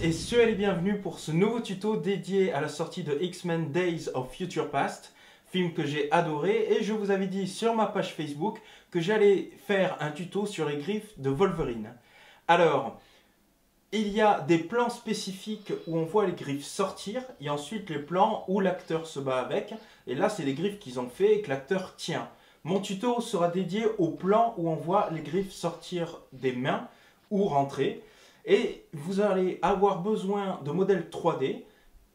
et soyez les bienvenus pour ce nouveau tuto dédié à la sortie de X-Men Days of Future Past, film que j'ai adoré, et je vous avais dit sur ma page Facebook que j'allais faire un tuto sur les griffes de Wolverine. Alors, il y a des plans spécifiques où on voit les griffes sortir, et ensuite les plans où l'acteur se bat avec, et là c'est les griffes qu'ils ont fait et que l'acteur tient. Mon tuto sera dédié au plan où on voit les griffes sortir des mains ou rentrer, et vous allez avoir besoin de modèles 3D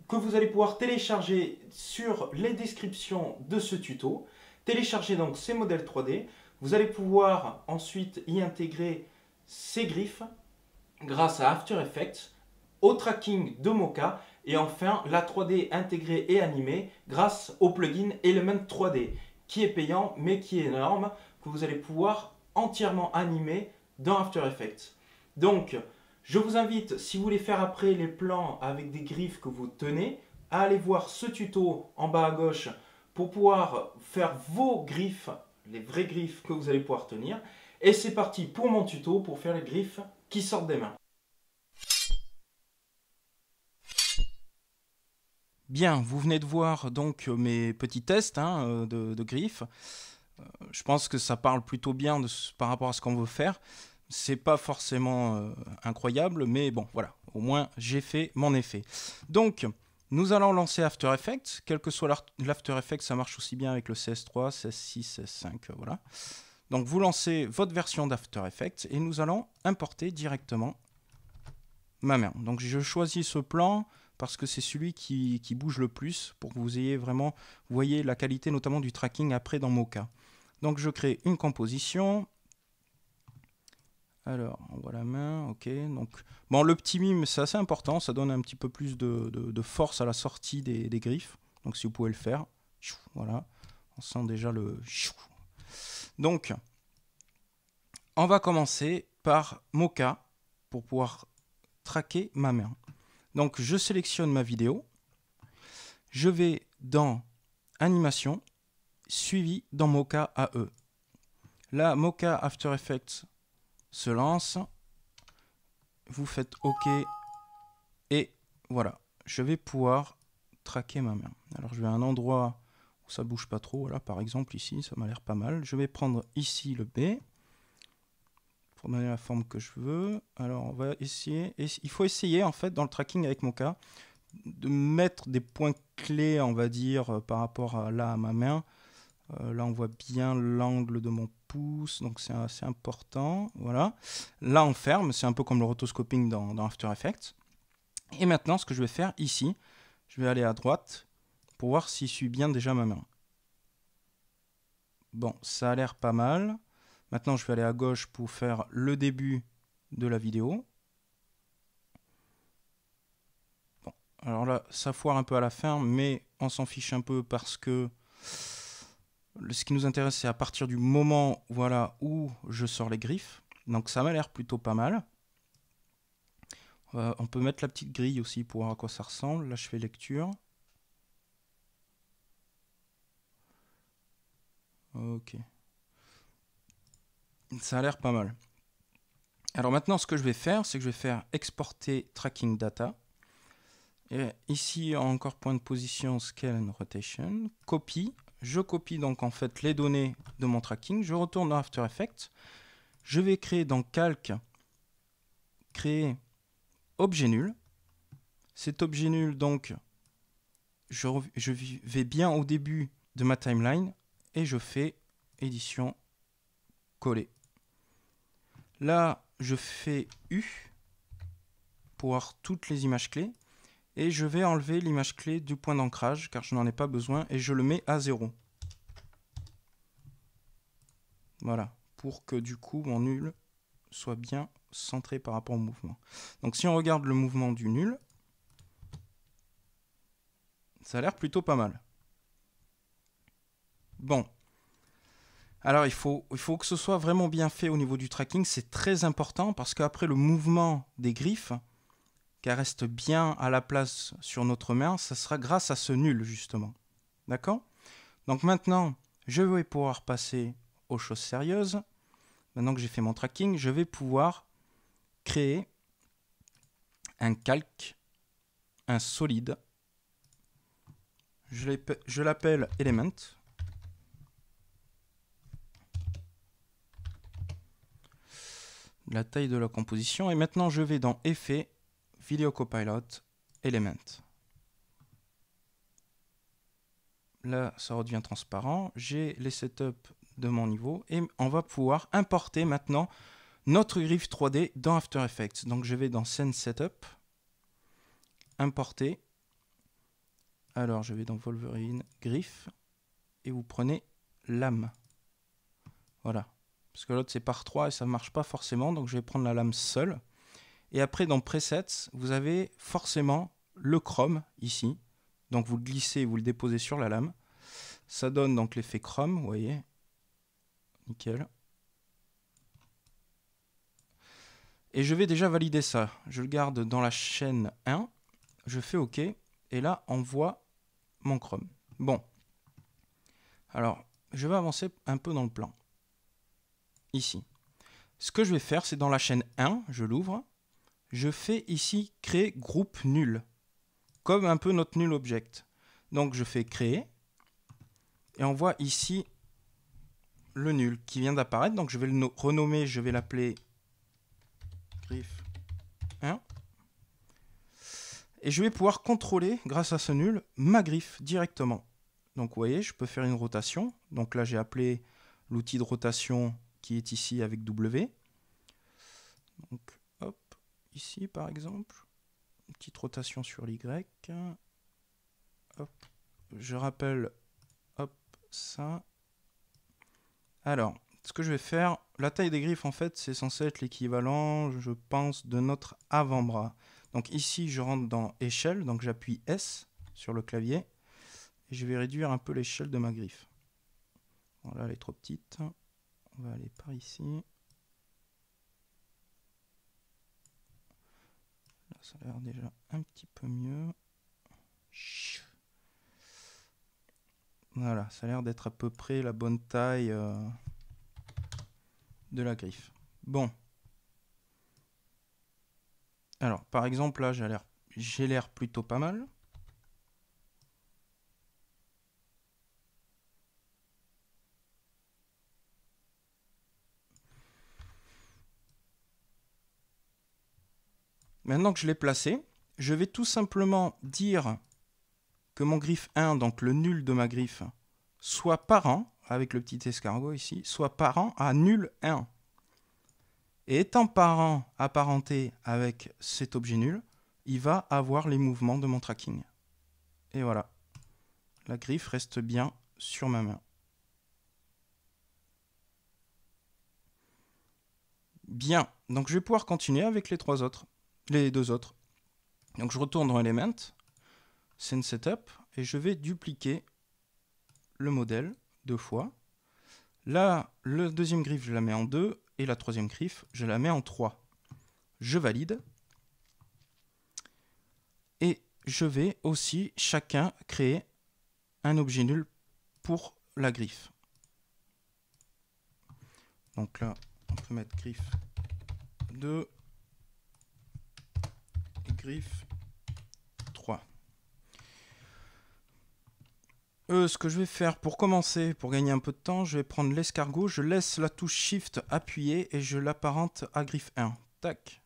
que vous allez pouvoir télécharger sur les descriptions de ce tuto. Téléchargez donc ces modèles 3D, vous allez pouvoir ensuite y intégrer ces griffes grâce à After Effects, au tracking de Mocha et enfin la 3D intégrée et animée grâce au plugin Element 3D qui est payant mais qui est énorme, que vous allez pouvoir entièrement animer dans After Effects. Donc je vous invite, si vous voulez faire après les plans avec des griffes que vous tenez, à aller voir ce tuto en bas à gauche pour pouvoir faire vos griffes, les vraies griffes que vous allez pouvoir tenir. Et c'est parti pour mon tuto pour faire les griffes qui sortent des mains. Bien, vous venez de voir donc mes petits tests de griffes. Je pense que ça parle plutôt bien par rapport à ce qu'on veut faire. C'est pas forcément incroyable, mais bon, voilà. Au moins, j'ai fait mon effet. Donc, nous allons lancer After Effects. Quel que soit l'After Effects, ça marche aussi bien avec le CS3, CS6, CS5, voilà. Donc, vous lancez votre version d'After Effects et nous allons importer directement ma main. Donc, je choisis ce plan parce que c'est celui qui bouge le plus pour que vous ayez vraiment, vous voyez la qualité notamment du tracking après dans Mocha. Donc, je crée une composition. Alors, on voit la main, ok. Donc, bon, le petit mime, c'est assez important, ça donne un petit peu plus de force à la sortie des griffes. Donc, si vous pouvez le faire, voilà, on sent déjà le... Donc, on va commencer par Mocha pour pouvoir traquer ma main. Donc, je sélectionne ma vidéo, je vais dans Animation, suivi dans Mocha AE. Là, Mocha After Effects se lance, vous faites OK et voilà, je vais pouvoir traquer ma main. Alors je vais à un endroit où ça bouge pas trop, voilà, par exemple ici, ça m'a l'air pas mal. Je vais prendre ici le B pour donner la forme que je veux. Alors on va essayer, il faut essayer en fait dans le tracking avec Mocha de mettre des points clés, on va dire, par rapport à ma main. Là, on voit bien l'angle de mon pouce, donc c'est assez important. Voilà. Là, on ferme, c'est un peu comme le rotoscoping dans After Effects. Et maintenant, ce que je vais faire ici, je vais aller à droite pour voir s'il suit bien déjà ma main. Bon, ça a l'air pas mal. Maintenant, je vais aller à gauche pour faire le début de la vidéo. Bon, alors là, ça foire un peu à la fin, mais on s'en fiche un peu parce que ce qui nous intéresse, c'est à partir du moment voilà, où je sors les griffes. Donc ça m'a l'air plutôt pas mal. On peut mettre la petite grille aussi pour voir à quoi ça ressemble. Là, je fais lecture. Ok. Ça a l'air pas mal. Alors maintenant, ce que je vais faire, c'est que je vais faire exporter tracking data. Et ici, encore point de position, scale and rotation. Copie. Je copie donc en fait les données de mon tracking. Je retourne dans After Effects. Je vais créer dans Calc, créer objet nul. Cet objet nul, donc, je vais bien au début de ma timeline et je fais édition coller. Là, je fais U pour voir toutes les images clés et je vais enlever l'image clé du point d'ancrage car je n'en ai pas besoin et je le mets à 0. Voilà, pour que du coup mon nul soit bien centré par rapport au mouvement. Donc si on regarde le mouvement du nul, ça a l'air plutôt pas mal. Bon. Alors il faut que ce soit vraiment bien fait au niveau du tracking, c'est très important parce qu'après le mouvement des griffes, qu'elle reste bien à la place sur notre main, ça sera grâce à ce nul justement. D'accord? Donc maintenant, je vais pouvoir passer aux choses sérieuses. Maintenant que j'ai fait mon tracking, je vais pouvoir créer un calque, un solide. Je l'appelle Element. La taille de la composition. Et maintenant, je vais dans Effet, Video Copilot, Element. Là, ça redevient transparent. J'ai les setups de mon niveau. Et on va pouvoir importer maintenant notre griffe 3D dans After Effects. Donc, je vais dans Scene Setup, Importer. Alors, je vais dans Wolverine, Griffe. Et vous prenez lame. Voilà. Parce que l'autre, c'est par 3 et ça ne marche pas forcément. Donc, je vais prendre la lame seule. Et après, dans Presets, vous avez forcément le chrome ici. Donc, vous le glissez et vous le déposez sur la lame. Ça donne donc l'effet chrome, vous voyez. Nickel. Et je vais déjà valider ça. Je le garde dans la chaîne 1. Je fais OK. Et là, on voit mon chrome. Bon. Alors, je vais avancer un peu dans le plan. Ici. Ce que je vais faire, c'est dans la chaîne 1, je l'ouvre. Je fais ici créer groupe nul. Comme un peu notre nul object. Donc, je fais créer. Et on voit ici le nul qui vient d'apparaître. Donc, je vais le renommer. Je vais l'appeler griffe 1. Et je vais pouvoir contrôler, grâce à ce nul, ma griffe directement. Donc, vous voyez, je peux faire une rotation. Donc là, j'ai appelé l'outil de rotation qui est ici avec W. Donc, hop, ici, par exemple. Une petite rotation sur l'Y. Hop, je rappelle, hop, ça. Alors, ce que je vais faire, la taille des griffes, en fait, c'est censé être l'équivalent, je pense, de notre avant-bras. Donc ici, je rentre dans échelle, donc j'appuie S sur le clavier. Et je vais réduire un peu l'échelle de ma griffe. Voilà, elle est trop petite. On va aller par ici. Là, ça a l'air déjà un petit peu mieux. Voilà, ça a l'air d'être à peu près la bonne taille de la griffe. Bon. Alors, par exemple, là, j'ai l'air plutôt pas mal. Maintenant que je l'ai placé, je vais tout simplement dire que mon griffe 1, donc le nul de ma griffe, soit parent, avec le petit escargot ici, soit parent à nul 1. Et étant parent apparenté avec cet objet nul, il va avoir les mouvements de mon tracking. Et voilà. La griffe reste bien sur ma main. Bien. Donc je vais pouvoir continuer avec les deux autres. Donc je retourne dans Element, Scene Setup, et je vais dupliquer le modèle 2 fois. Là, la deuxième griffe, je la mets en 2, et la troisième griffe, je la mets en 3. Je valide. Et je vais aussi chacun créer un objet nul pour la griffe. Donc là, on peut mettre griffe 2 et griffe 3. Ce que je vais faire pour commencer, pour gagner un peu de temps, je vais prendre l'escargot, je laisse la touche Shift appuyée et je l'apparente à griffe 1. Tac.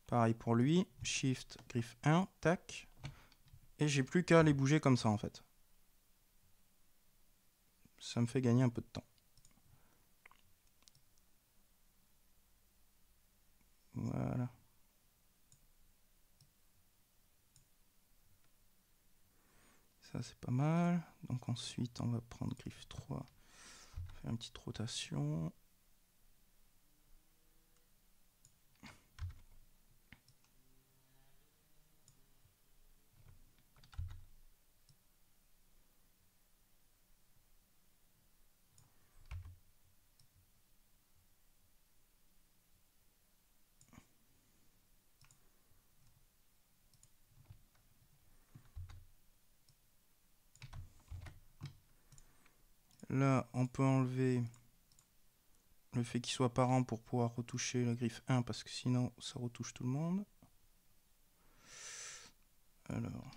Pareil pour lui, Shift, griffe 1, tac. Et j'ai plus qu'à les bouger comme ça en fait. Ça me fait gagner un peu de temps. Voilà. Ça c'est pas mal. Donc ensuite on va prendre griffe 3. Faire une petite rotation. Là, on peut enlever le fait qu'il soit parent pour pouvoir retoucher la griffe 1 parce que sinon ça retouche tout le monde. Alors.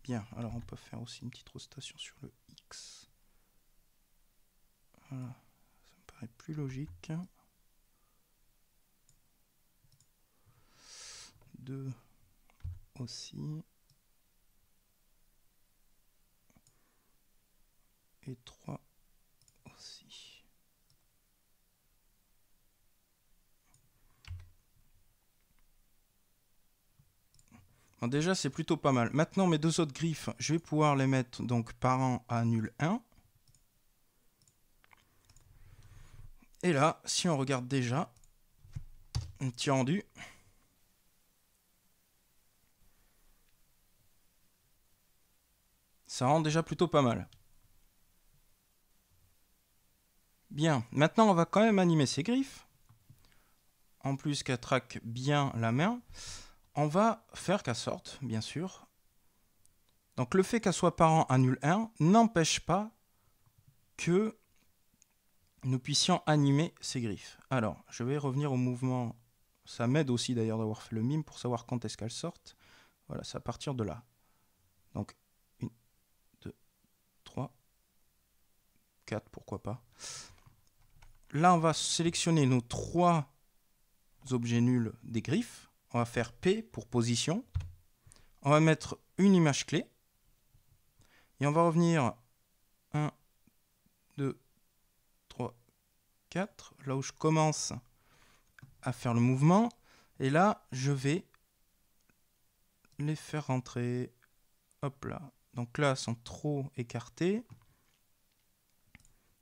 Bien, alors on peut faire aussi une petite rotation sur le X. Voilà, ça me paraît plus logique. 2 aussi. Et 3 aussi. Bon, déjà, c'est plutôt pas mal. Maintenant, mes deux autres griffes, je vais pouvoir les mettre donc parent à nul 1. Et là, si on regarde déjà, un petit rendu. Ça rend déjà plutôt pas mal. Bien, maintenant on va quand même animer ces griffes. En plus qu'elle traque bien la main, on va faire qu'elle sorte, bien sûr. Donc le fait qu'elle soit parent à nul 1 n'empêche pas que nous puissions animer ces griffes. Alors, je vais revenir au mouvement. Ça m'aide aussi d'ailleurs d'avoir fait le mime pour savoir quand est-ce qu'elles sortent. Voilà, c'est à partir de là. Donc, 1, 2, 3, 4, pourquoi pas. Là, on va sélectionner nos 3 objets nuls des griffes. On va faire P pour position. On va mettre une image clé. Et on va revenir 1, 2, 3, 4. Là où je commence à faire le mouvement. Et là, je vais les faire rentrer. Hop là. Donc là, elles sont trop écartées.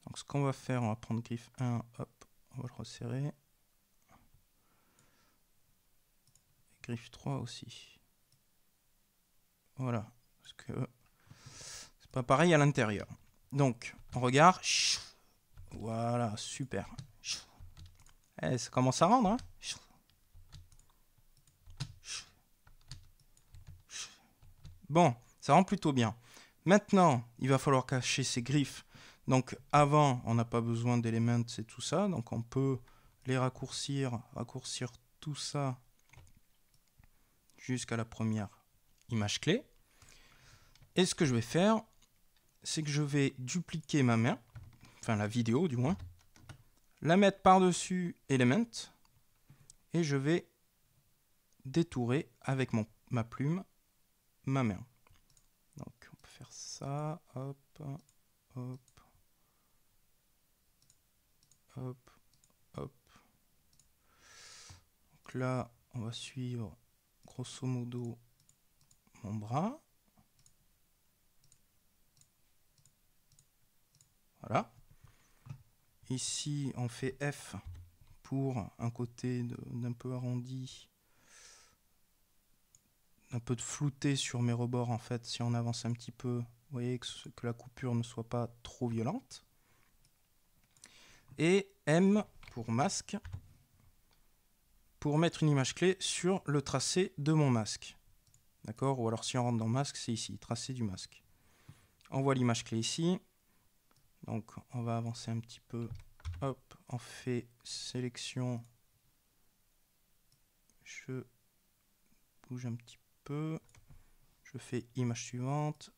Donc ce qu'on va faire, on va prendre griffe 1. Hop, on va le resserrer. Griffe 3 aussi. Voilà. Parce que c'est pas pareil à l'intérieur. Donc, on regarde. Voilà, super. Eh, ça commence à rendre. Hein. Bon, ça rend plutôt bien. Maintenant, il va falloir cacher ces griffes. Donc, avant, on n'a pas besoin d'éléments et tout ça. Donc, on peut les raccourcir tout ça jusqu'à la première image clé. Et ce que je vais faire, c'est que je vais dupliquer ma main, enfin la vidéo du moins, la mettre par-dessus Element, et je vais détourer avec ma plume ma main. Donc on peut faire ça, hop, hop, hop, hop. Donc là, on va suivre grosso modo mon bras. Voilà. Ici, on fait F pour un côté d'un peu arrondi, un peu de flouté sur mes rebords en fait. Si on avance un petit peu, vous voyez que la coupure ne soit pas trop violente. Et M pour masque, pour mettre une image clé sur le tracé de mon masque. D'accord? Ou alors si on rentre dans masque, c'est ici, tracé du masque. On voit l'image clé ici. Donc on va avancer un petit peu. Hop, on fait sélection. Je bouge un petit peu. Je fais image suivante.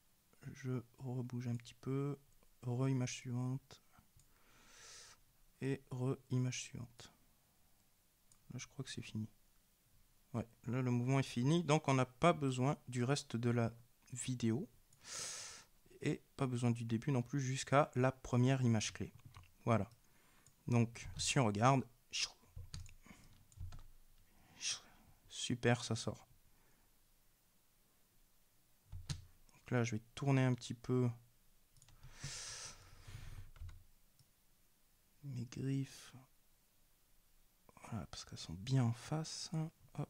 Je rebouge un petit peu. Re-image suivante. Et re-image suivante. Là, je crois que c'est fini. Ouais, là, le mouvement est fini. Donc, on n'a pas besoin du reste de la vidéo. Et pas besoin du début non plus jusqu'à la première image clé. Voilà. Donc, si on regarde, super, ça sort. Donc là, je vais tourner un petit peu mes griffes. Voilà, parce qu'elles sont bien en face. Hop,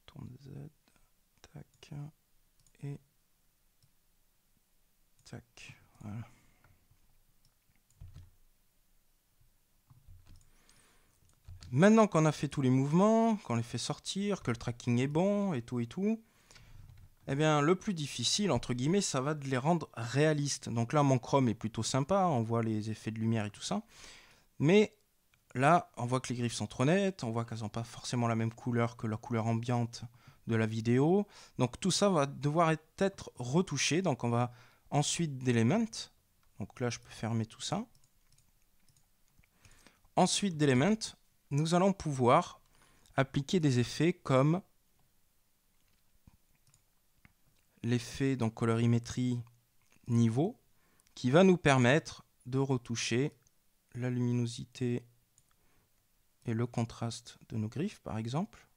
tourne Z, tac, et tac, voilà. Maintenant qu'on a fait tous les mouvements, qu'on les fait sortir, que le tracking est bon et tout, eh bien le plus difficile, entre guillemets, ça va de les rendre réalistes. Donc là, mon chrome est plutôt sympa, on voit les effets de lumière et tout ça. Mais là, on voit que les griffes sont trop nettes, on voit qu'elles n'ont pas forcément la même couleur que la couleur ambiante de la vidéo. Donc tout ça va devoir être retouché. Donc on va ensuite d'Element. Donc là, je peux fermer tout ça. Ensuite d'Element, nous allons pouvoir appliquer des effets comme l'effet donc colorimétrie niveau qui va nous permettre de retoucher la luminosité et le contraste de nos griffes par exemple.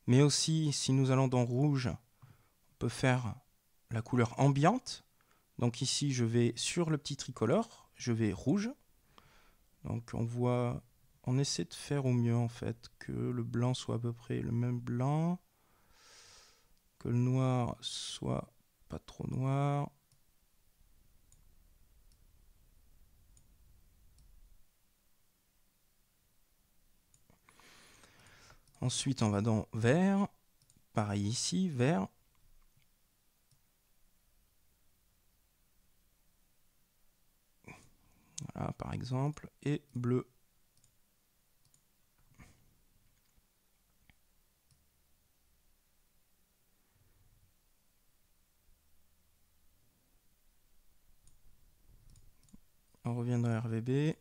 Mais aussi si nous allons dans rouge, on peut faire la couleur ambiante. Donc ici je vais sur le petit tricolore, je vais rouge. Donc on voit, on essaie de faire au mieux en fait que le blanc soit à peu près le même blanc, que le noir soit pas trop noir. Ensuite on va dans vert, pareil ici, vert. Voilà par exemple, et bleu. On revient dans RVB et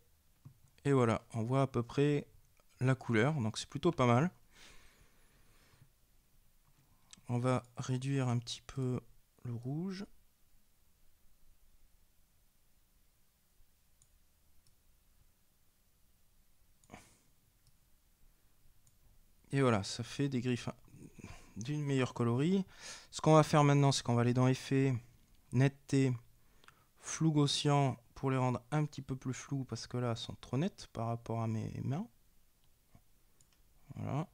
voilà, on voit à peu près la couleur, donc c'est plutôt pas mal. On va réduire un petit peu le rouge. Et voilà, ça fait des griffes d'une meilleure coloris. Ce qu'on va faire maintenant, c'est qu'on va aller dans Effets, Netteté, Flou Gaussien pour les rendre un petit peu plus flous parce que là, elles sont trop nettes par rapport à mes mains. Voilà.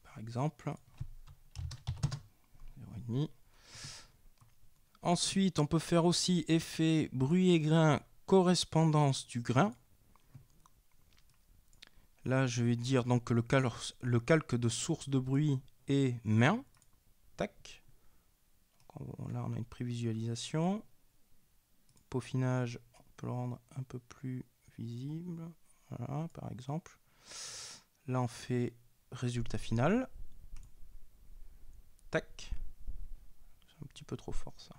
Par exemple. 0,5. Ensuite, on peut faire aussi effet bruit et grain, correspondance du grain. Là, je vais dire donc que le calque de source de bruit est main. Tac. Là, on a une prévisualisation. Peaufinage, on peut le rendre un peu plus visible. Voilà, par exemple. Là, on fait résultat final. Tac. C'est un petit peu trop fort, ça.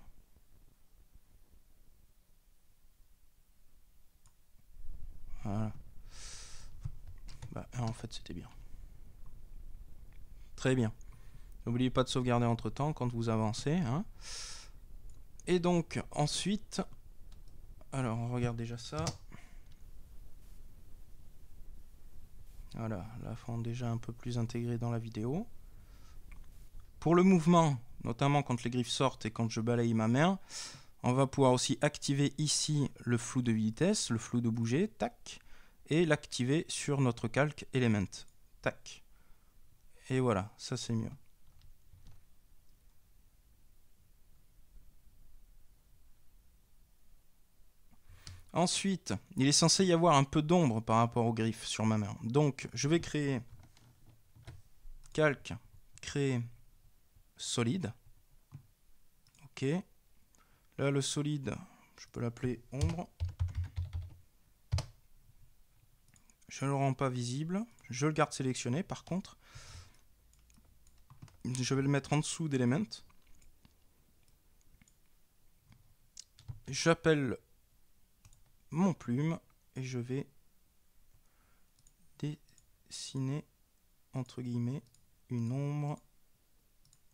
Voilà. Bah, en fait, c'était bien. Très bien. N'oubliez pas de sauvegarder entre temps quand vous avancez. Hein. Et donc, ensuite, alors on regarde déjà ça. Voilà, la fond déjà un peu plus intégrée dans la vidéo. Pour le mouvement, notamment quand les griffes sortent et quand je balaye ma main, on va pouvoir aussi activer ici le flou de vitesse, le flou de bouger, tac, et l'activer sur notre calque Element, tac. Et voilà, ça c'est mieux. Ensuite, il est censé y avoir un peu d'ombre par rapport aux griffes sur ma main. Donc, je vais créer calque, créer solide. Ok. Là, le solide, je peux l'appeler ombre. Je ne le rends pas visible. Je le garde sélectionné par contre. Je vais le mettre en dessous d'Element. J'appelle mon plume et je vais dessiner entre guillemets une ombre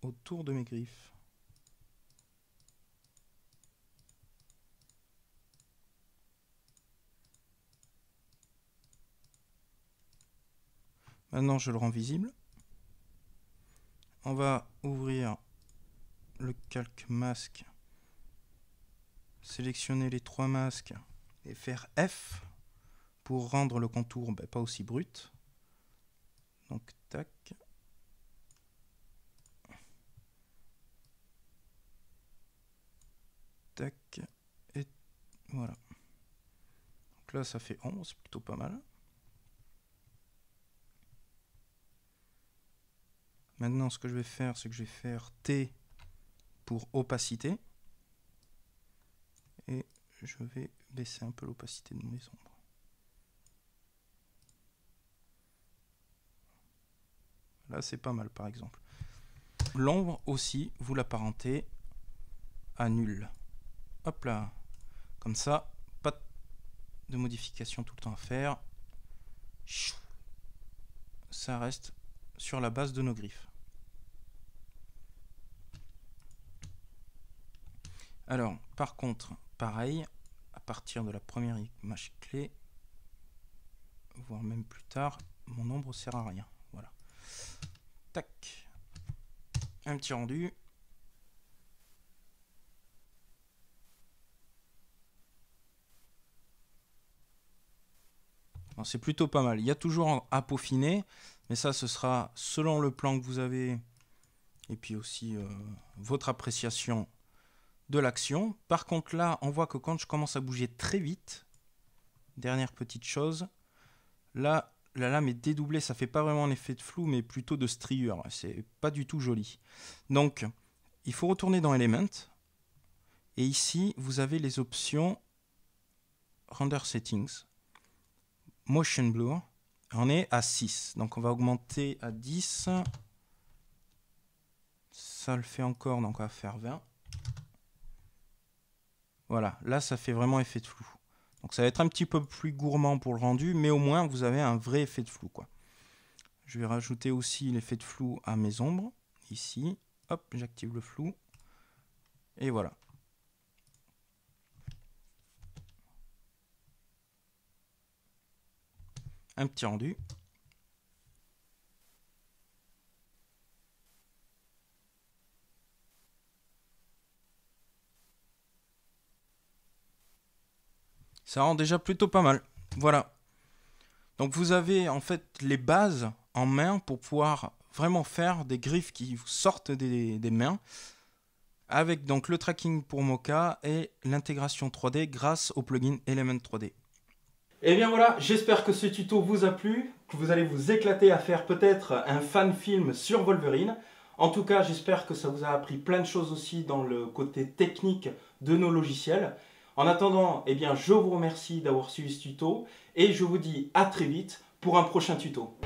autour de mes griffes. Maintenant je le rends visible. On va ouvrir le calque masque, sélectionner les 3 masques et faire F pour rendre le contour pas aussi brut. Donc tac. Tac. Et voilà. Donc là ça fait 11, c'est plutôt pas mal. Maintenant ce que je vais faire, c'est que je vais faire T pour opacité. Et je vais baisser un peu l'opacité de mes ombres. Là, c'est pas mal, par exemple. L'ombre aussi, vous l'apparentez à nul. Hop là. Comme ça, pas de modification tout le temps à faire. Ça reste sur la base de nos griffes. Alors, par contre, pareil, à partir de la première image clé, voire même plus tard, mon ombre sert à rien. Voilà. Tac. Un petit rendu. C'est plutôt pas mal. Il y a toujours à peaufiner, mais ça, ce sera selon le plan que vous avez et puis aussi votre appréciation de l'action. Par contre, là, on voit que quand je commence à bouger très vite, dernière petite chose, là, la lame est dédoublée. Ça fait pas vraiment un effet de flou, mais plutôt de striure. C'est pas du tout joli. Donc, il faut retourner dans Element. Et ici, vous avez les options Render Settings. Motion Blur, on est à 6, donc on va augmenter à 10, ça le fait encore, donc on va faire 20. Voilà, là ça fait vraiment effet de flou. Donc ça va être un petit peu plus gourmand pour le rendu, mais au moins vous avez un vrai effet de flou, quoi. Je vais rajouter aussi l'effet de flou à mes ombres, ici, hop, j'active le flou, et voilà. Un petit rendu. Ça rend déjà plutôt pas mal. Voilà. Donc vous avez en fait les bases en main pour pouvoir vraiment faire des griffes qui vous sortent des mains. Avec donc le tracking pour Mocha et l'intégration 3D grâce au plugin Element 3D. Et bien voilà, j'espère que ce tuto vous a plu, que vous allez vous éclater à faire peut-être un fan film sur Wolverine. En tout cas, j'espère que ça vous a appris plein de choses aussi dans le côté technique de nos logiciels. En attendant, eh bien, je vous remercie d'avoir suivi ce tuto et je vous dis à très vite pour un prochain tuto.